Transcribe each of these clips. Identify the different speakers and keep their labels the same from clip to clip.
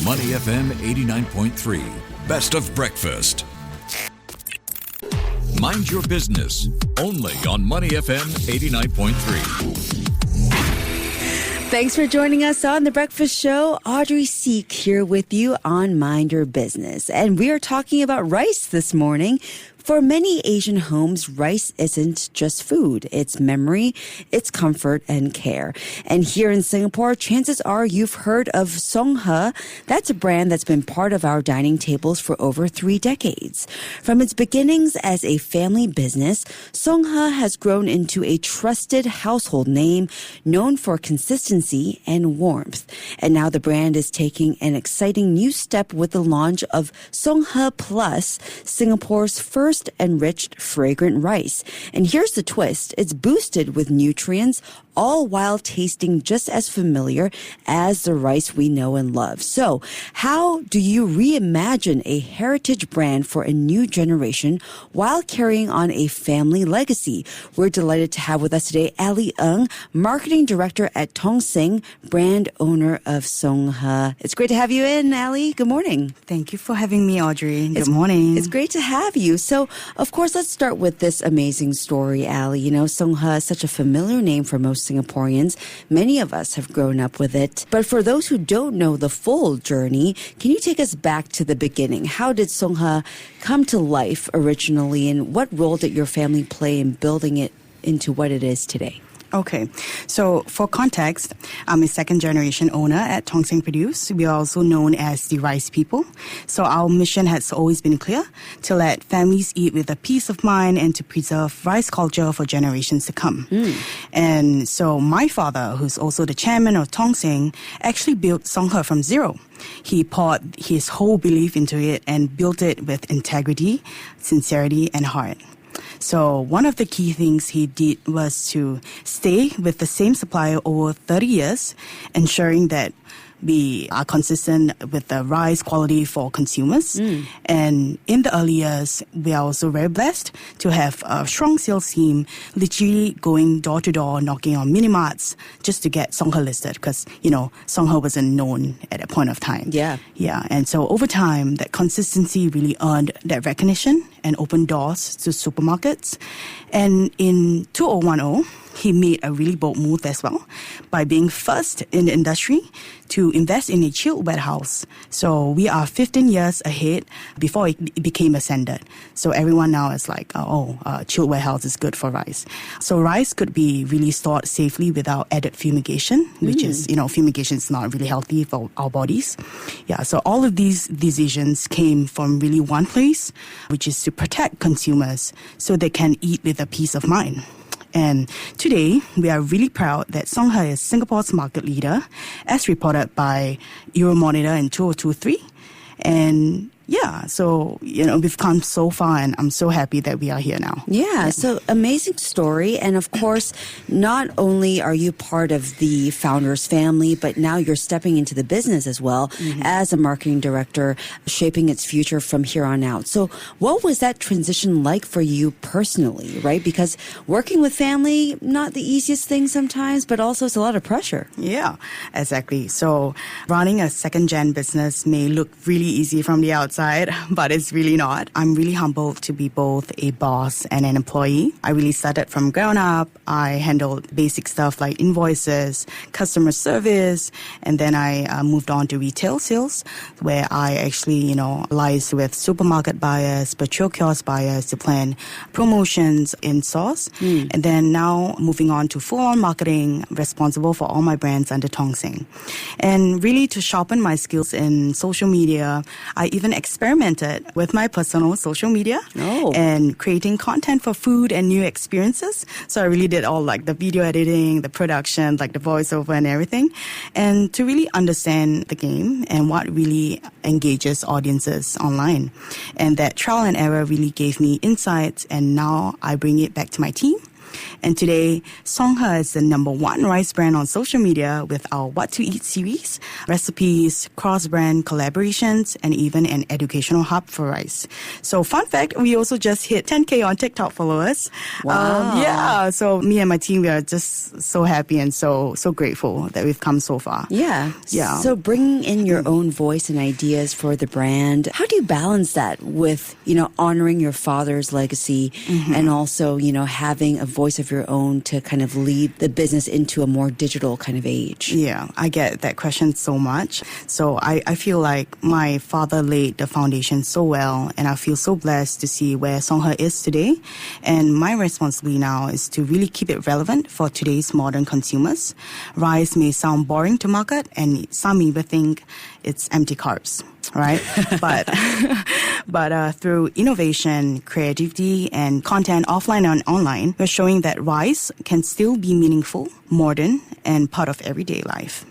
Speaker 1: Money FM 89.3. Best of breakfast. Mind your business. Only on Money FM 89.3.
Speaker 2: Thanks for joining us on The Breakfast Show. Audrey Seek here with you on Mind Your Business. And we are talking about rice this morning. For many Asian homes, rice isn't just food. It's memory, it's comfort, and care. And here in Singapore, chances are you've heard of SongHè. That's a brand that's been part of our dining tables for over 3 decades. From its beginnings as a family business, SongHè has grown into a trusted household name known for consistency and warmth. And now the brand is taking an exciting new step with the launch of SōngHè Plus, Singapore's first enriched fragrant rice. And here's the twist. It's boosted with nutrients, all while tasting just as familiar as the rice we know and love. So, how do you reimagine a heritage brand for a new generation while carrying on a family legacy? We're delighted to have with us today Ali Ng, Marketing Director at Tong Sing, brand owner of SongHè. It's great to have you in, Ali. Good morning.
Speaker 3: Thank you for having me, Audrey. Good morning.
Speaker 2: It's great to have you. So, of course, let's start with this amazing story, Ali. You know, SongHè is such a familiar name for most Singaporeans. Many of us have grown up with it. But for those who don't know the full journey, can you take us back to the beginning? How did SongHè come to life originally, and what role did your family play in building it into what it is today?
Speaker 3: Okay, so for context, I'm a second-generation owner at Tong Sing Produce. We are also known as the Rice People. So our mission has always been clear: to let families eat with a peace of mind and to preserve rice culture for generations to come. And so my father, who's also the chairman of Tong Sing, actually built SongHè from zero. He poured his whole belief into it and built it with integrity, sincerity, and heart. So one of the key things he did was to stay with the same supplier over 30 years, ensuring that we are consistent with the rice quality for consumers. And in the early years, we are also very blessed to have a strong sales team literally going door to door, knocking on mini-marts just to get SongHè listed because, you know, SongHè wasn't known at that point of time.
Speaker 2: Yeah.
Speaker 3: And so over time, that consistency really earned that recognition and opened doors to supermarkets. And in 2010, he made a really bold move as well by being first in the industry to invest in a chilled warehouse. So we are 15 years ahead before it became ascended. So everyone now is like, chilled warehouse is good for rice. So rice could be really stored safely without added fumigation, which is, fumigation is not really healthy for our bodies. Yeah, so all of these decisions came from really one place, which is to protect consumers so they can eat with a peace of mind. And today, we are really proud that SongHè is Singapore's market leader, as reported by Euromonitor in 2023. And yeah, so, we've come so far, and I'm so happy that we are here now.
Speaker 2: Yeah, so amazing story. And of course, not only are you part of the founder's family, but now you're stepping into the business as well as a marketing director, shaping its future from here on out. So what was that transition like for you personally, right? Because working with family, not the easiest thing sometimes, but also it's a lot of pressure.
Speaker 3: Yeah, exactly. So running a second-gen business may look really easy from the outside, but it's really not. I'm really humbled to be both a boss and an employee. I really started from ground up. I handled basic stuff like invoices, customer service, and then I moved on to retail sales, where I actually, liaised with supermarket buyers, petrol kiosk buyers to plan promotions in stores. And then now moving on to full-on marketing, responsible for all my brands under Tong Sing. And really to sharpen my skills in social media, I even experimented with my personal social media and creating content for food and new experiences. So I really did all like the video editing, the production, like the voiceover and everything. And to really understand the game and what really engages audiences online. And that trial and error really gave me insights, and now I bring it back to my team. And today, SongHe is the #1 rice brand on social media with our What to Eat series, recipes, cross-brand collaborations, and even an educational hub for rice. So fun fact, we also just hit 10K on TikTok followers.
Speaker 2: Wow.
Speaker 3: So me and my team, we are just so happy and so grateful that we've come so far.
Speaker 2: Yeah. So bringing in your own voice and ideas for the brand, how do you balance that with, honoring your father's legacy and also, having a voice of your own to kind of lead the business into a more digital kind of age?
Speaker 3: Yeah, I get that question so much. So I feel like my father laid the foundation so well, and I feel so blessed to see where SongHe is today. And my responsibility now is to really keep it relevant for today's modern consumers. Rice may sound boring to market, and some even think it's empty carbs, right? but through innovation, creativity, and content offline and online, we're showing that rice can still be meaningful, modern, and part of everyday life.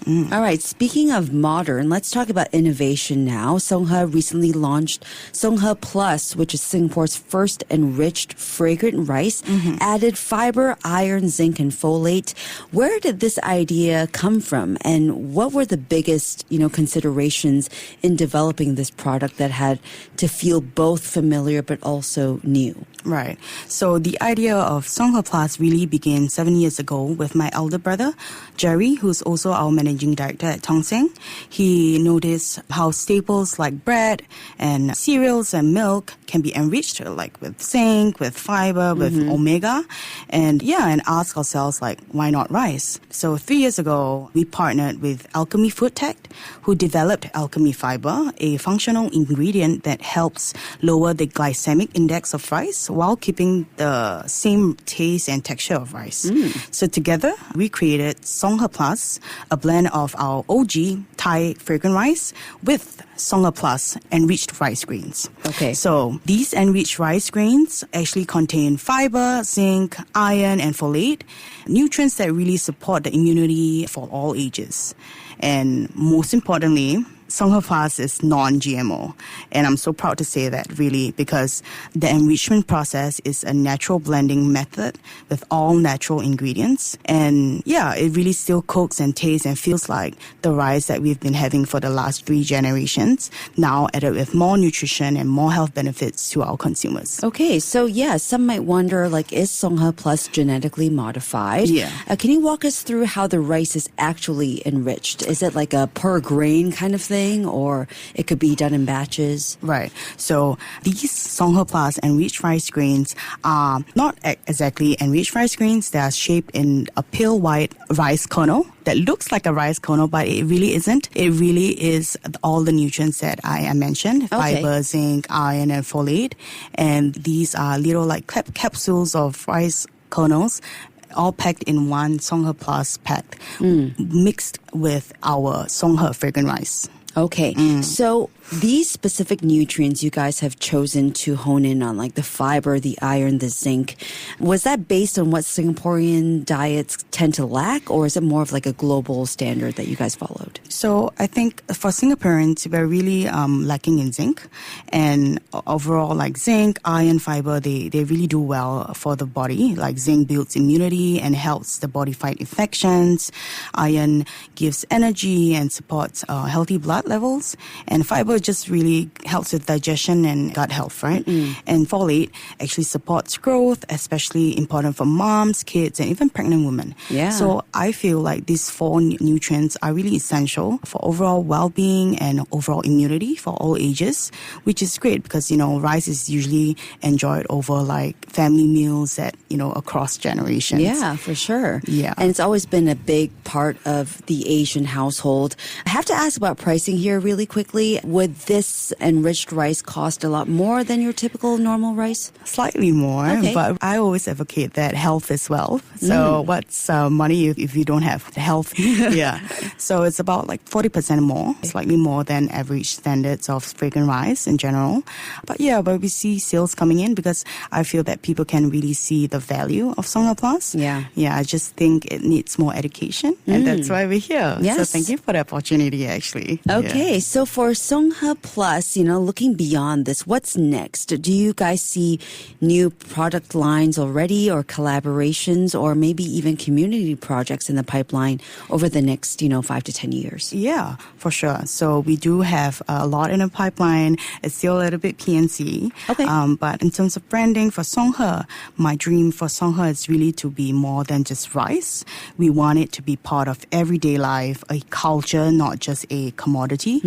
Speaker 2: All right, speaking of modern, let's talk about innovation now. SongHe recently launched SōngHè Plus, which is Singapore's first enriched fragrant rice, added fibre, iron, zinc, and folate. Where did this idea come from, and what were the biggest, considerations in developing this product that had to feel both familiar but also new?
Speaker 3: Right. So the idea of SōngHè Plus really began 7 years ago with my elder brother, Jerry, who's also our managing director at Tong Seng. He noticed how staples like bread and cereals and milk can be enriched, like with zinc, with fiber, with omega. And ask ourselves, why not rice? So 3 years ago, we partnered with Alchemy Food Tech, who developed Alchemy Fibre, a functional ingredient that helps lower the glycemic index of rice while keeping the same taste and texture of rice. So together, we created SōngHè Plus, a blend of our OG Thai fragrant rice with SōngHè Plus enriched rice grains.
Speaker 2: Okay.
Speaker 3: So these enriched rice grains actually contain fiber, zinc, iron, and folate, nutrients that really support the immunity for all ages. And most importantly, SōngHè Plus is non-GMO. And I'm so proud to say that, really, because the enrichment process is a natural blending method with all natural ingredients. And it really still cooks and tastes and feels like the rice that we've been having for the last 3 generations, now added with more nutrition and more health benefits to our consumers.
Speaker 2: Okay, so some might wonder, is SōngHè Plus genetically modified?
Speaker 3: Yeah.
Speaker 2: Can you walk us through how the rice is actually enriched? Is it like a per grain kind of thing, or it could be done in batches?
Speaker 3: Right. So these SōngHè Plus enriched rice grains are not exactly enriched rice grains. They are shaped in a pale white rice kernel that looks like a rice kernel, but it really isn't. It really is all the nutrients that I mentioned, fiber, zinc, iron, and folate. And these are little capsules of rice kernels, all packed in one SōngHè Plus pack, mixed with our SōngHè fragrant rice.
Speaker 2: Okay, so these specific nutrients you guys have chosen to hone in on, like the fiber, the iron, the zinc, was that based on what Singaporean diets tend to lack, or is it more of like a global standard that you guys followed?
Speaker 3: So I think for Singaporeans, we're really lacking in zinc. And overall, zinc, iron, fiber, they really do well for the body. Zinc builds immunity and helps the body fight infections. Iron gives energy and supports healthy blood levels. And fiber just really helps with digestion and gut health, right? And folate actually supports growth, especially important for moms, kids, and even pregnant women.
Speaker 2: Yeah.
Speaker 3: So I feel like these 4 nutrients are really essential for overall well-being and overall immunity for all ages, which is great because, rice is usually enjoyed over family meals that, across generations.
Speaker 2: Yeah, for sure.
Speaker 3: Yeah.
Speaker 2: And it's always been a big part of the Asian household. I have to ask about pricing here really quickly. Would this enriched rice cost a lot more than your typical normal rice?
Speaker 3: Slightly more, but I always advocate that health is wealth. So what's money if you don't have health? Yeah. So it's about 40% more, slightly more than average standards of fragrant rice in general. But we see sales coming in because I feel that people can really see the value of SōngHè Plus.
Speaker 2: Yeah.
Speaker 3: Yeah, I just think it needs more education, and that's why we're here.
Speaker 2: Yes.
Speaker 3: So thank you for the opportunity, actually.
Speaker 2: Okay, so for SōngHè Plus, looking beyond this, what's next? Do you guys see new product lines already or collaborations or maybe even community projects in the pipeline over the next, 5 to 10 years?
Speaker 3: Yeah, for sure. So we do have a lot in the pipeline. It's still a little bit PNC.
Speaker 2: Okay.
Speaker 3: But in terms of branding for SongHè, my dream for SongHè is really to be more than just rice. We want it to be part of everyday life, a culture, not just a commodity.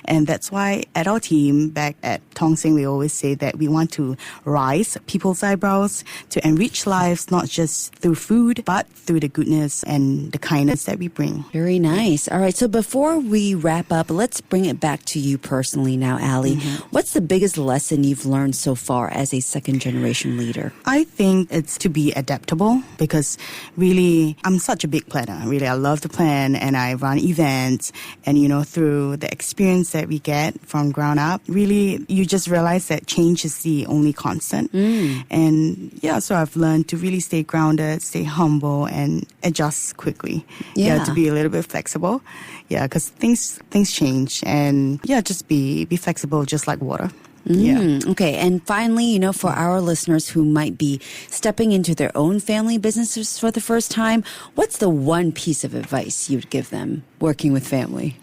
Speaker 3: And that's why at our team back at Tongseng, we always say that we want to rise people's eyebrows, to enrich lives, not just through food, but through the goodness and the kindness that we bring.
Speaker 2: Very nice. All right, so before we wrap up, let's bring it back to you personally now, Ali. What's the biggest lesson you've learned so far as a second-generation leader?
Speaker 3: I think it's to be adaptable because really, I'm such a big planner. Really, I love to plan and I run events. And, through the experience that we get from ground up, really, you just realize that change is the only constant. And so I've learned to really stay grounded, stay humble, and adjust quickly. To be a little bit flexible. Because things change. And just be flexible, just like water.
Speaker 2: Okay. And finally, for our listeners who might be stepping into their own family businesses for the first time, what's the one piece of advice you'd give them working with family?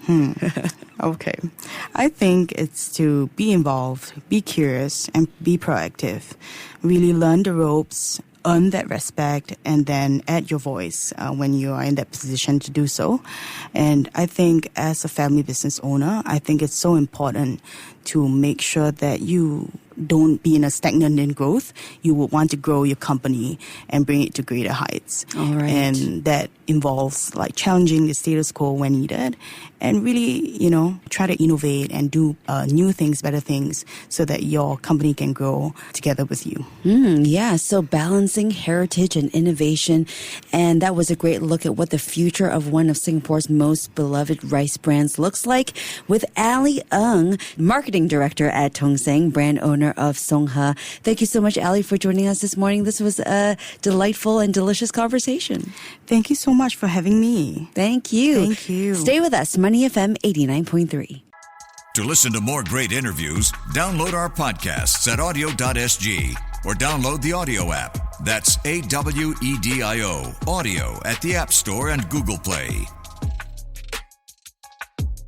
Speaker 3: Okay. I think it's to be involved, be curious, and be proactive. Really learn the ropes, earn that respect, and then add your voice when you are in that position to do so. And I think as a family business owner, I think it's so important to make sure that you don't be in a stagnant in growth. You would want to grow your company and bring it to greater heights.
Speaker 2: All right.
Speaker 3: And that involves like challenging the status quo when needed and really, try to innovate and do new things, better things so that your company can grow together with you.
Speaker 2: So balancing heritage and innovation. And that was a great look at what the future of one of Singapore's most beloved rice brands looks like with Ali Ng, Marketing Director at Tongseng, brand owner of SongHè. Thank you so much, Ali, for joining us this morning. This was a delightful and delicious conversation.
Speaker 3: Thank you so much for having me.
Speaker 2: Thank you.
Speaker 3: Thank you.
Speaker 2: Stay with us, Money FM 89.3.
Speaker 1: To listen to more great interviews, download our podcasts at audio.sg or download the audio app. That's AWEDIO, audio at the App Store and Google Play.